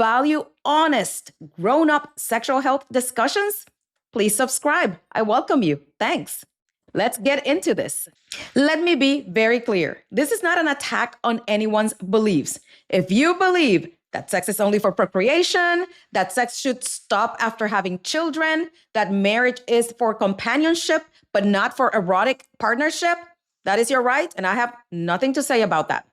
value honest, grown-up sexual health discussions, please subscribe. I welcome you. Thanks. Let's get into this. Let me be very clear. This is not an attack on anyone's beliefs. If you believe that sex is only for procreation, that sex should stop after having children, that marriage is for companionship, but not for erotic partnership, that is your right, and I have nothing to say about that.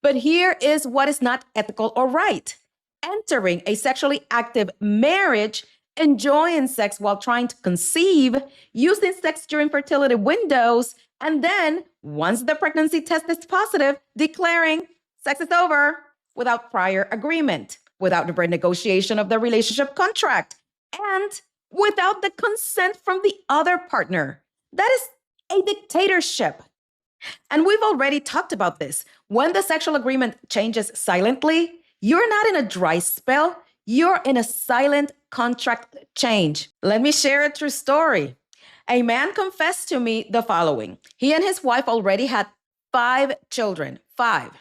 But here is what is not ethical or right. Entering a sexually active marriage, enjoying sex while trying to conceive, using sex during fertility windows, and then, once the pregnancy test is positive, declaring sex is over without prior agreement, without the renegotiation of the relationship contract, and without the consent from the other partner. That is a dictatorship. And we've already talked about this. When the sexual agreement changes silently, you're not in a dry spell, you're in a silent contract change. Let me share a true story. A man confessed to me the following. He and his wife already had 5 children, 5.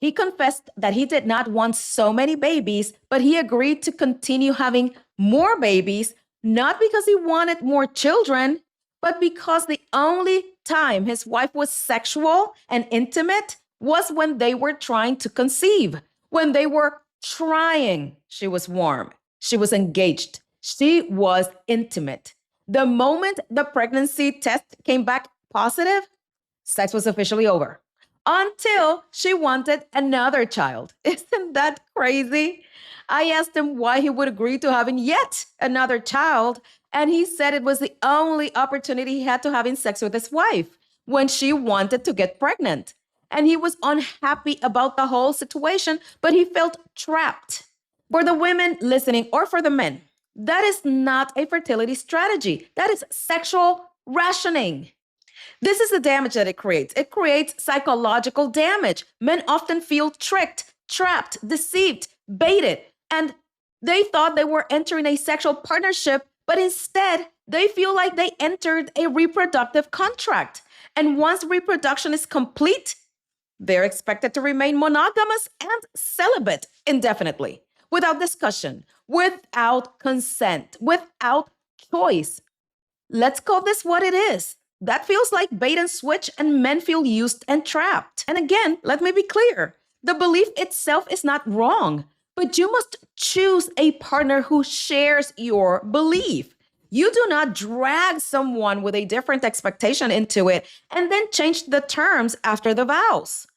He confessed that he did not want so many babies, but he agreed to continue having more babies, not because he wanted more children, but because the only time his wife was sexual and intimate was when they were trying to conceive. When they were trying, she was warm. She was engaged. She was intimate. The moment the pregnancy test came back positive, sex was officially over. Until she wanted another child. Isn't that crazy? I asked him why he would agree to having yet another child, and he said it was the only opportunity he had to having sex with his wife when she wanted to get pregnant. And he was unhappy about the whole situation, but he felt trapped. For the women listening or for the men, that is not a fertility strategy. That is sexual rationing. This is the damage that it creates. It creates psychological damage. Men often feel tricked, trapped, deceived, baited, and they thought they were entering a sexual partnership, but instead they feel like they entered a reproductive contract. And once reproduction is complete, they're expected to remain monogamous and celibate indefinitely, without discussion, without consent, without choice. Let's call this what it is. That feels like bait and switch, and men feel used and trapped. And again, let me be clear. The belief itself is not wrong, but you must choose a partner who shares your belief. You do not drag someone with a different expectation into it and then change the terms after the vows.